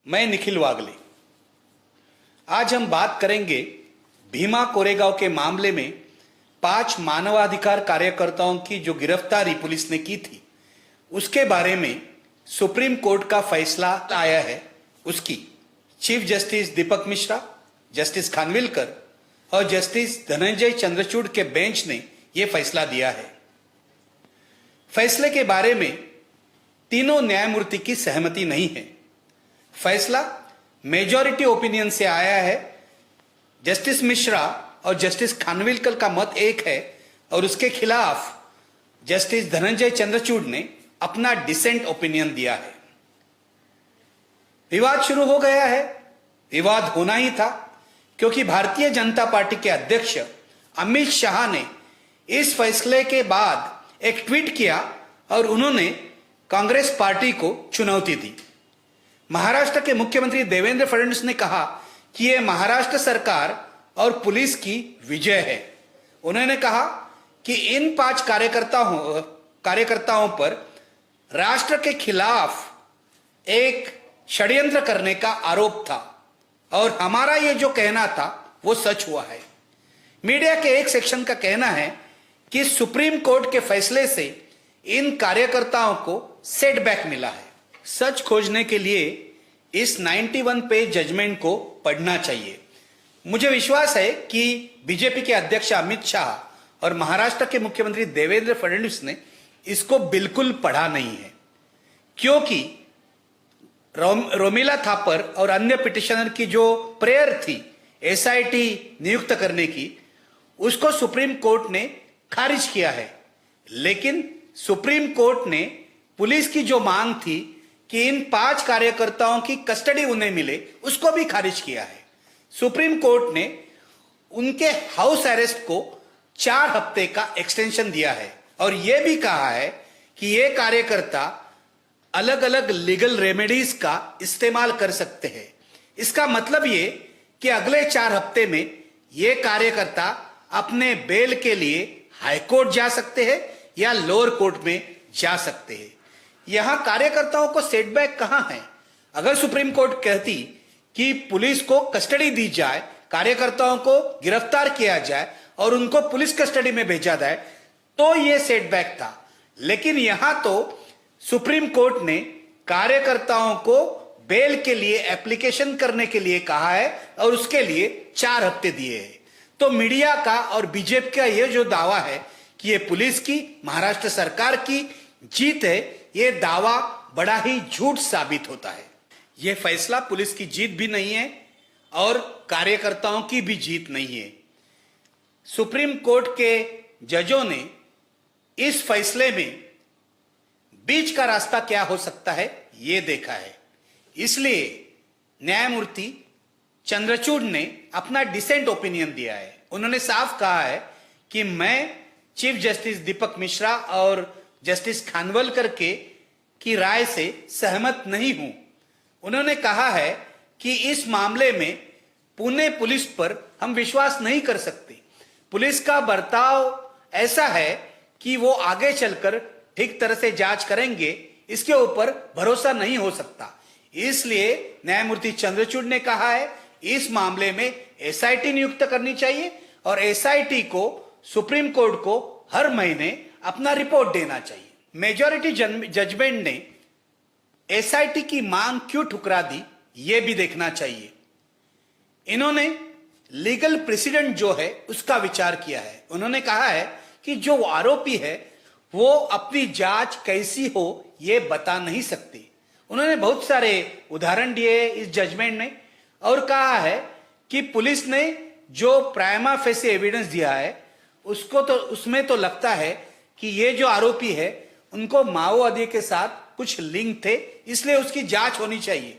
मैं निखिल वागले। आज हम बात करेंगे भीमा कोरेगांव के मामले में 5 मानवाधिकार कार्यकर्ताओं की जो गिरफ्तारी पुलिस ने की थी उसके बारे में सुप्रीम कोर्ट का फैसला आया है। उसकी चीफ जस्टिस दीपक मिश्रा, जस्टिस खानविलकर और जस्टिस धनंजय चंद्रचूड़ के बेंच ने यह फैसला दिया है। फैसले के बारे में तीनों न्यायमूर्ति की सहमति नहीं है। फैसला मेजॉरिटी ओपिनियन से आया है। जस्टिस मिश्रा और जस्टिस खानविलकर का मत एक है और उसके खिलाफ जस्टिस धनंजय चंद्रचूड़ ने अपना डिसेंट ओपिनियन दिया है। विवाद शुरू हो गया है। विवाद होना ही था क्योंकि भारतीय जनता पार्टी के अध्यक्ष अमित शाह ने इस फैसले के बाद एक ट्वीट किया और उन्होंने कांग्रेस पार्टी को चुनौती दी। महाराष्ट्र के मुख्यमंत्री देवेंद्र फडणवीस ने कहा कि यह महाराष्ट्र सरकार और पुलिस की विजय है। उन्होंने कहा कि इन 5 कार्यकर्ताओं पर राष्ट्र के खिलाफ एक षड्यंत्र करने का आरोप था और हमारा ये जो कहना था वो सच हुआ है। मीडिया के एक सेक्शन का कहना है कि सुप्रीम कोर्ट के फैसले से इन कार्यकर्ताओं को सेटबैक मिला है। सच खोजने के लिए इस 91 पेज जजमेंट को पढ़ना चाहिए। मुझे विश्वास है कि बीजेपी के अध्यक्ष अमित शाह और महाराष्ट्र के मुख्यमंत्री देवेंद्र फडणवीस ने इसको बिल्कुल पढ़ा नहीं है, क्योंकि रोमिला थापर और अन्य पिटिशनर की जो प्रेयर थी एसआईटी नियुक्त करने की, उसको सुप्रीम कोर्ट ने खारिज किया है। लेकिन सुप्रीम कोर्ट ने पुलिस की जो मांग थी कि इन 5 कार्यकर्ताओं की कस्टडी उन्हें मिले, उसको भी खारिज किया है। सुप्रीम कोर्ट ने उनके हाउस अरेस्ट को 4 हफ्ते का एक्सटेंशन दिया है और यह भी कहा है कि ये कार्यकर्ता अलग अलग लीगल रेमेडीज का इस्तेमाल कर सकते हैं। इसका मतलब ये कि अगले 4 हफ्ते में ये कार्यकर्ता अपने बेल के लिए हाईकोर्ट जा सकते हैं या लोअर कोर्ट में जा सकते हैं। यहां कार्यकर्ताओं को सेटबैक कहां है? अगर सुप्रीम कोर्ट कहती कि पुलिस को कस्टडी दी जाए, कार्यकर्ताओं को गिरफ्तार किया जाए और उनको पुलिस कस्टडी में भेजा जाए, तो यह सेटबैक था। लेकिन यहां तो सुप्रीम कोर्ट ने कार्यकर्ताओं को बेल के लिए एप्लीकेशन करने के लिए कहा है और उसके लिए 4 हफ्ते दिए हैं। तो मीडिया का और बीजेपी का यह जो दावा है कि यह पुलिस की, महाराष्ट्र सरकार की जीत है, यह दावा बड़ा ही झूठ साबित होता है। यह फैसला पुलिस की जीत भी नहीं है और कार्यकर्ताओं की भी जीत नहीं है। सुप्रीम कोर्ट के जजों ने इस फैसले में बीच का रास्ता क्या हो सकता है यह देखा है। इसलिए न्यायमूर्ति चंद्रचूड़ ने अपना डिसेंट ओपिनियन दिया है। उन्होंने साफ कहा है कि मैं चीफ जस्टिस दीपक मिश्रा और जस्टिस खानविलकर की राय से सहमत नहीं हूं। उन्होंने कहा है कि इस मामले में पुणे पुलिस पर हम विश्वास नहीं कर सकते। पुलिस का बर्ताव ऐसा है कि वो आगे चलकर ठीक तरह से जांच करेंगे, इसके ऊपर भरोसा नहीं हो सकता। इसलिए न्यायमूर्ति चंद्रचूड़ ने कहा है इस मामले में एसआईटी नियुक्त करनी चाहिए और एसआईटी को सुप्रीम कोर्ट को हर महीने अपना रिपोर्ट देना चाहिए। मेजॉरिटी जजमेंट ने एसआईटी की मांग क्यों ठुकरा दी, यह भी देखना चाहिए। इन्होंने लीगल प्रेसिडेंट जो है उसका विचार किया है। उन्होंने कहा है कि जो आरोपी है वो अपनी जांच कैसी हो यह बता नहीं सकते। उन्होंने बहुत सारे उदाहरण दिए इस जजमेंट में और कहा है कि पुलिस ने जो प्राइमा फेसी एविडेंस दिया है उसमें तो लगता है कि ये जो आरोपी है उनको माओवादी के साथ कुछ लिंक थे, इसलिए उसकी जांच होनी चाहिए।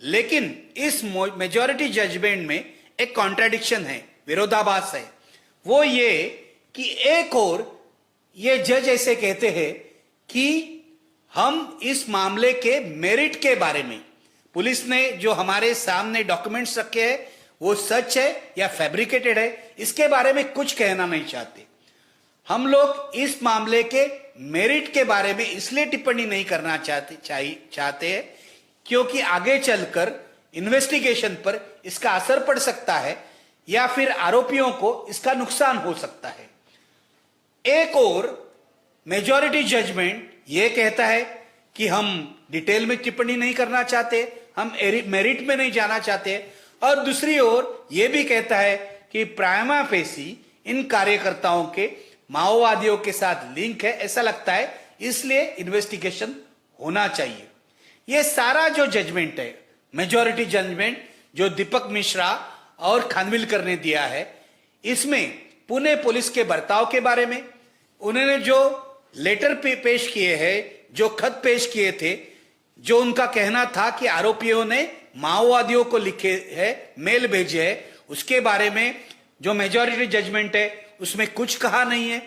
लेकिन इस मेजॉरिटी जजमेंट में एक कॉन्ट्राडिक्शन है, विरोधाभास है। वो ये कि एक और ये जज ऐसे कहते हैं कि हम इस मामले के मेरिट के बारे में, पुलिस ने जो हमारे सामने डॉक्यूमेंट्स रखे हैं वो सच है या फैब्रिकेटेड है, इसके बारे में कुछ कहना नहीं चाहते। हम लोग इस मामले के मेरिट के बारे में इसलिए टिप्पणी नहीं करना चाहते हैं क्योंकि आगे चलकर इन्वेस्टिगेशन पर इसका असर पड़ सकता है या फिर आरोपियों को इसका नुकसान हो सकता है। एक और मेजॉरिटी जजमेंट यह कहता है कि हम डिटेल में टिप्पणी नहीं करना चाहते, हम मेरिट में नहीं जाना चाहते, और दूसरी ओर यह भी कहता है कि प्राइमा फेसी इन कार्यकर्ताओं के माओवादियों के साथ लिंक है, ऐसा लगता है, इसलिए इन्वेस्टिगेशन होना चाहिए। यह सारा जो जजमेंट है, मेजॉरिटी जजमेंट जो दीपक मिश्रा और खानविलकर ने दिया है, इसमें पुणे पुलिस के बर्ताव के बारे में, उन्होंने जो लेटर पेश किए हैं, जो खत पेश किए थे, जो उनका कहना था कि आरोपियों ने माओवादियों को लिखे हैं, मेल भेजे हैं, उसके बारे में जो मेजॉरिटी जजमेंट है उसमें कुछ कहा नहीं है।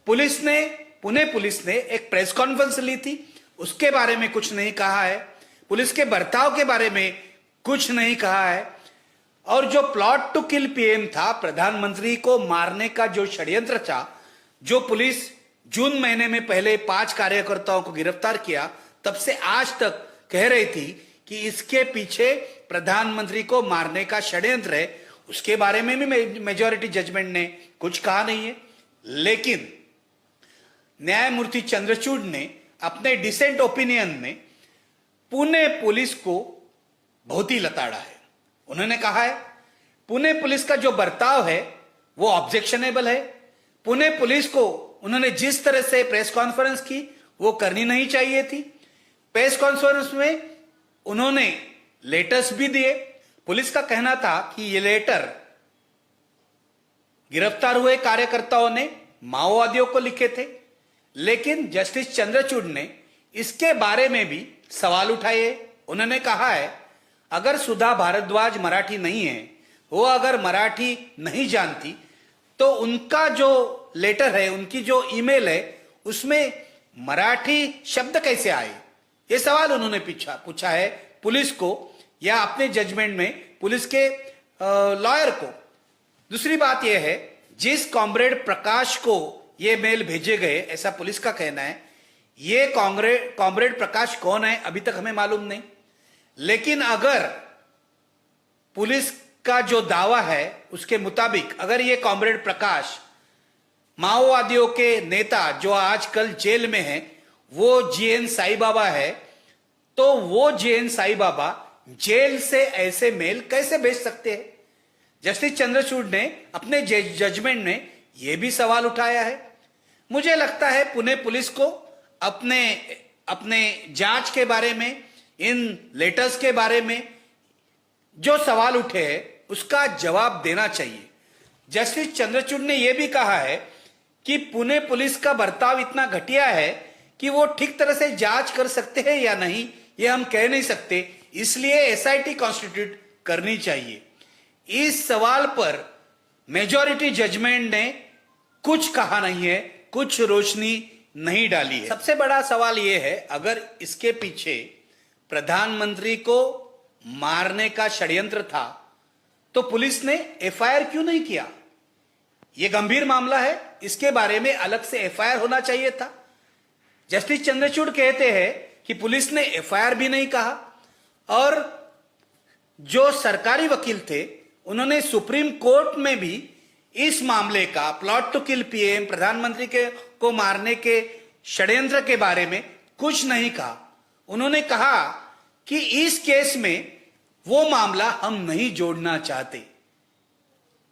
पुणे पुलिस ने एक प्रेस कॉन्फ्रेंस ली थी, उसके बारे में कुछ नहीं कहा है। पुलिस के बर्ताव के बारे में कुछ नहीं कहा है। और जो प्लॉट टू किल पीएम था, प्रधानमंत्री को मारने का जो षड्यंत्र था, जो पुलिस जून महीने में पहले 5 कार्यकर्ताओं को गिरफ्तार किया, तब से आज तक कह रही थी कि इसके पीछे प्रधानमंत्री को मारने का षड्यंत्र है, उसके बारे में भी मेजॉरिटी जजमेंट ने कुछ कहा नहीं है। लेकिन न्यायमूर्ति चंद्रचूड़ ने अपने डिसेंट ओपिनियन में पुणे पुलिस को बहुत ही लताड़ा है। उन्होंने कहा है पुणे पुलिस का जो बर्ताव है वो ऑब्जेक्शनेबल है। पुणे पुलिस को उन्होंने जिस तरह से प्रेस कॉन्फ्रेंस की वो करनी नहीं चाहिए थी। प्रेस कॉन्फ्रेंस में उन्होंने लेटर्स भी दिए। पुलिस का कहना था कि ये लेटर गिरफ्तार हुए कार्यकर्ताओं ने माओवादियों को लिखे थे, लेकिन जस्टिस चंद्रचूड़ ने इसके बारे में भी सवाल उठाए। उन्होंने कहा है अगर सुधा भारद्वाज मराठी नहीं है, वो अगर मराठी नहीं जानती, तो उनका जो लेटर है, उनकी जो ईमेल है, उसमें मराठी शब्द कैसे आए, ये सवाल उन्होंने पूछा है पुलिस को या अपने जजमेंट में पुलिस के लॉयर को। दूसरी बात यह है, जिस कॉमरेड प्रकाश को ये मेल भेजे गए, ऐसा पुलिस का कहना है, ये कॉमरेड प्रकाश कौन है अभी तक हमें मालूम नहीं। लेकिन अगर पुलिस का जो दावा है उसके मुताबिक अगर ये कॉमरेड प्रकाश माओवादियों के नेता जो आजकल जेल में है वो जीएन साई बाबा है, तो वो जीएन साई बाबा जेल से ऐसे मेल कैसे भेज सकते हैं? जस्टिस चंद्रचूड़ ने अपने जजमेंट में यह भी सवाल उठाया है। मुझे लगता है पुणे पुलिस को अपने जांच के बारे में, इन लेटर्स के बारे में जो सवाल उठे हैं उसका जवाब देना चाहिए। जस्टिस चंद्रचूड़ ने यह भी कहा है कि पुणे पुलिस का बर्ताव इतना घटिया है कि वो ठीक तरह से जांच कर सकते हैं या नहीं, ये हम कह नहीं सकते, इसलिए एसआईटी कॉन्स्टिट्यूट करनी चाहिए। इस सवाल पर मेजॉरिटी जजमेंट ने कुछ कहा नहीं है, कुछ रोशनी नहीं डाली है। सबसे बड़ा सवाल यह है, अगर इसके पीछे प्रधानमंत्री को मारने का षड्यंत्र था तो पुलिस ने एफआईआर क्यों नहीं किया? यह गंभीर मामला है, इसके बारे में अलग से एफआईआर होना चाहिए था। जस्टिस चंद्रचूड़ कहते हैं कि पुलिस ने एफआईआर भी नहीं कहा, और जो सरकारी वकील थे उन्होंने सुप्रीम कोर्ट में भी इस मामले का, प्लॉट टू किल पीएम, प्रधानमंत्री को मारने के षड्यंत्र के बारे में कुछ नहीं कहा। उन्होंने कहा कि इस केस में वो मामला हम नहीं जोड़ना चाहते।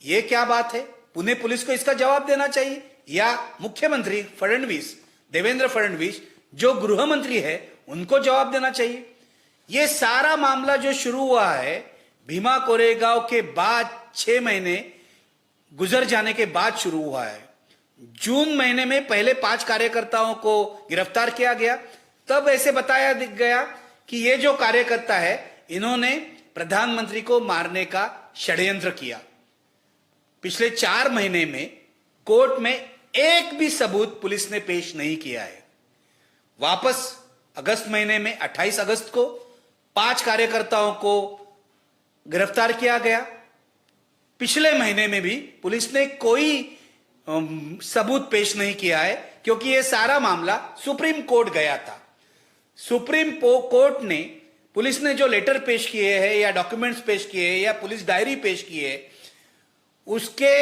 ये क्या बात है? पुणे पुलिस को इसका जवाब देना चाहिए, या मुख्यमंत्री फडणवीस, देवेंद्र फडणवीस जो गृह मंत्री है, उनको जवाब देना चाहिए। ये सारा मामला जो शुरू हुआ है भीमा कोरेगांव के बाद 6 महीने गुजर जाने के बाद शुरू हुआ है। जून महीने में पहले 5 कार्यकर्ताओं को गिरफ्तार किया गया, तब ऐसे बताया गया कि ये जो कार्यकर्ता है इन्होंने प्रधानमंत्री को मारने का षड्यंत्र किया। पिछले 4 महीने में कोर्ट में एक भी सबूत पुलिस ने पेश नहीं किया है। वापस अगस्त महीने में 28 अगस्त को 5 कार्यकर्ताओं को गिरफ्तार किया गया। पिछले महीने में भी पुलिस ने कोई सबूत पेश नहीं किया है, क्योंकि यह सारा मामला सुप्रीम कोर्ट गया था। सुप्रीम कोर्ट ने पुलिस ने जो लेटर पेश किए हैं या डॉक्यूमेंट्स पेश किए हैं या पुलिस डायरी पेश की है, उसके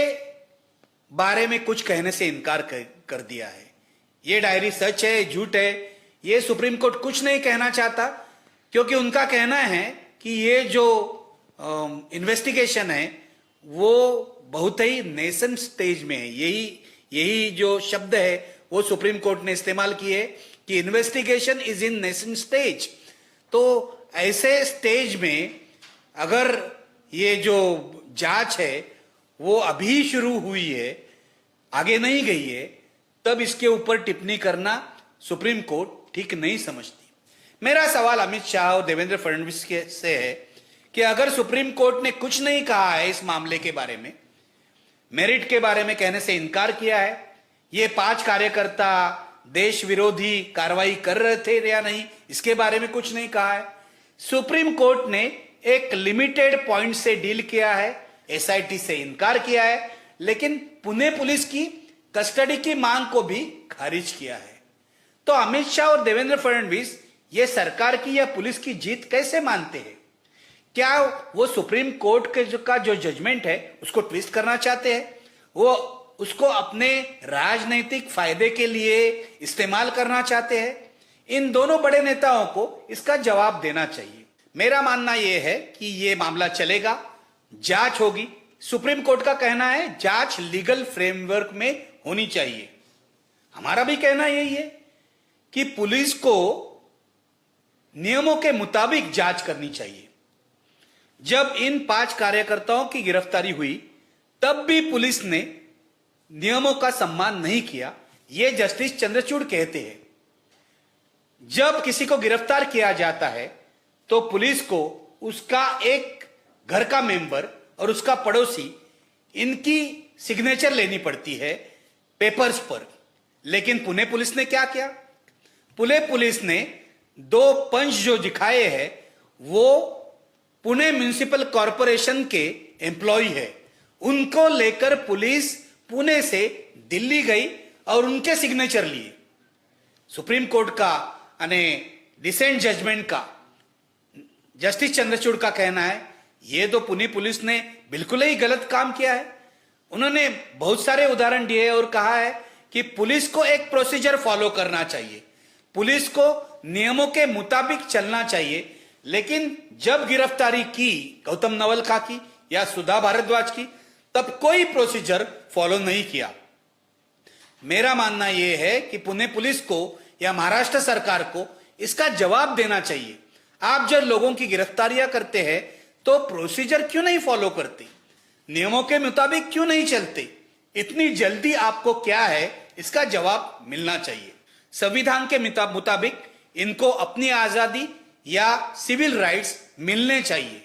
बारे में कुछ कहने से इनकार कर दिया है। ये डायरी सच है, झूठ है, ये सुप्रीम कोर्ट कुछ नहीं कहना चाहता, क्योंकि उनका कहना है कि ये जो इन्वेस्टिगेशन है वो बहुत ही नेसेंट स्टेज में है। यही जो शब्द है वो सुप्रीम कोर्ट ने इस्तेमाल किए कि investigation is in nascent stage. तो ऐसे स्टेज में अगर ये जो जांच है वो अभी शुरू हुई है, आगे नहीं गई है, तब इसके ऊपर टिप्पणी करना सुप्रीम कोर्ट ठीक नहीं समझती। मेरा सवाल अमित शाह और देवेंद्र फडणवीस से है कि अगर सुप्रीम कोर्ट ने कुछ नहीं कहा है इस मामले के बारे में, मेरिट के बारे में कहने से इनकार किया है, ये 5 कार्यकर्ता देश विरोधी कार्रवाई कर रहे थे या नहीं इसके बारे में कुछ नहीं कहा है, सुप्रीम कोर्ट ने एक लिमिटेड पॉइंट से डील किया है, एसआईटी से इनकार किया है, लेकिन पुणे पुलिस की कस्टडी की मांग को भी खारिज किया है। तो अमित शाह और देवेंद्र फडणवीस ये सरकार की या पुलिस की जीत कैसे मानते हैं? क्या वो सुप्रीम कोर्ट के का जो जजमेंट है उसको ट्विस्ट करना चाहते हैं? वो उसको अपने राजनीतिक फायदे के लिए इस्तेमाल करना चाहते हैं? इन दोनों बड़े नेताओं को इसका जवाब देना चाहिए। मेरा मानना यह है कि यह मामला चलेगा, जांच होगी। सुप्रीम कोर्ट का कहना है जांच लीगल फ्रेमवर्क में होनी चाहिए। हमारा भी कहना यही है कि पुलिस को नियमों के मुताबिक जांच करनी चाहिए। जब इन 5 कार्यकर्ताओं की गिरफ्तारी हुई तब भी पुलिस ने नियमों का सम्मान नहीं किया, यह जस्टिस चंद्रचूड़ कहते हैं। जब किसी को गिरफ्तार किया जाता है तो पुलिस को उसका एक घर का मेंबर और उसका पड़ोसी, इनकी सिग्नेचर लेनी पड़ती है पेपर्स पर। लेकिन पुणे पुलिस ने क्या किया? पुणे पुलिस ने 2 पंच जो दिखाए हैं वो पुणे म्युनिसिपल कॉरपोरेशन के एम्प्लॉय है, उनको लेकर पुलिस पुणे से दिल्ली गई और उनके सिग्नेचर लिए। सुप्रीम कोर्ट का यानी डिसेंट जजमेंट का जस्टिस चंद्रचूड़ का कहना है ये तो पुणे पुलिस ने बिल्कुल ही गलत काम किया है। उन्होंने बहुत सारे उदाहरण दिए और कहा है कि पुलिस को एक प्रोसीजर फॉलो करना चाहिए, पुलिस को नियमों के मुताबिक चलना चाहिए। लेकिन जब गिरफ्तारी की गौतम नवलखा की या सुधा भारद्वाज की, तब कोई प्रोसीजर फॉलो नहीं किया। मेरा मानना यह है कि पुणे पुलिस को या महाराष्ट्र सरकार को इसका जवाब देना चाहिए। आप जब लोगों की गिरफ्तारियां करते हैं तो प्रोसीजर क्यों नहीं फॉलो करते, नियमों के मुताबिक क्यों नहीं चलते? इतनी जल्दी आपको क्या है, इसका जवाब मिलना चाहिए। संविधान के मुताबिक इनको अपनी आजादी या सिविल राइट्स मिलने चाहिए।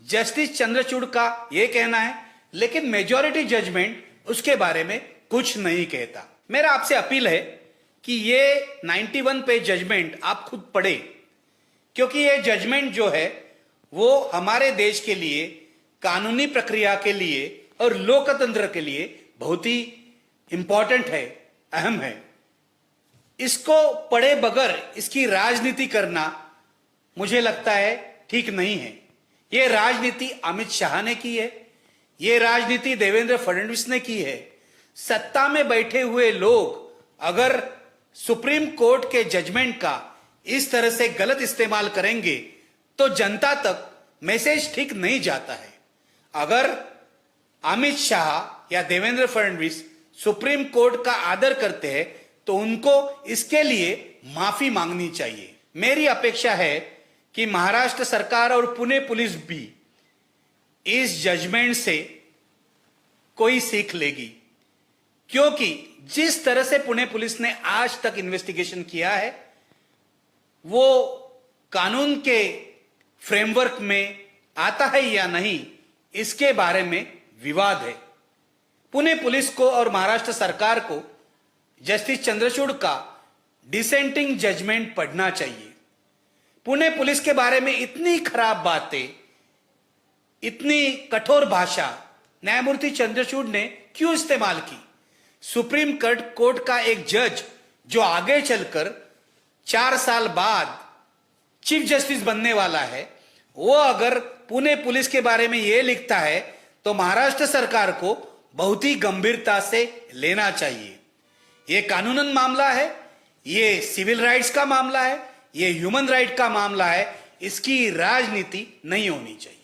जस्टिस चंद्रचूड़ का यह कहना है, लेकिन मेजॉरिटी जजमेंट उसके बारे में कुछ नहीं कहता। मेरा आपसे अपील है कि ये 91 पेज जजमेंट आप खुद पढ़े, क्योंकि ये जजमेंट जो है वो हमारे देश के लिए, कानूनी प्रक्रिया के लिए और लोकतंत्र के लिए बहुत ही इंपॉर्टेंट है, अहम है। इसको पढ़े बगैर इसकी राजनीति करना मुझे लगता है ठीक नहीं है। यह राजनीति अमित शाह ने की है, यह राजनीति देवेंद्र फडणवीस ने की है। सत्ता में बैठे हुए लोग अगर सुप्रीम कोर्ट के जजमेंट का इस तरह से गलत इस्तेमाल करेंगे तो जनता तक मैसेज ठीक नहीं जाता है। अगर अमित शाह या देवेंद्र फडणवीस सुप्रीम कोर्ट का आदर करते हैं तो उनको इसके लिए माफी मांगनी चाहिए। मेरी अपेक्षा है कि महाराष्ट्र सरकार और पुणे पुलिस भी इस जजमेंट से कोई सीख लेगी, क्योंकि जिस तरह से पुणे पुलिस ने आज तक इन्वेस्टिगेशन किया है वो कानून के फ्रेमवर्क में आता है या नहीं, इसके बारे में विवाद है। पुणे पुलिस को और महाराष्ट्र सरकार को जस्टिस चंद्रचूड़ का डिसेंटिंग जजमेंट पढ़ना चाहिए। पुणे पुलिस के बारे में इतनी खराब बातें, इतनी कठोर भाषा न्यायमूर्ति चंद्रचूड़ ने क्यों इस्तेमाल की? सुप्रीम कोर्ट का एक जज जो आगे चलकर 4 साल बाद चीफ जस्टिस बनने वाला है, वो अगर पुणे पुलिस के बारे में ये लिखता है तो महाराष्ट्र सरकार को बहुत ही गंभीरता से लेना चाहिए। ये कानूनन मामला है, ये सिविल राइट्स का मामला है, ये ह्यूमन राइट का मामला है, इसकी राजनीति नहीं होनी चाहिए।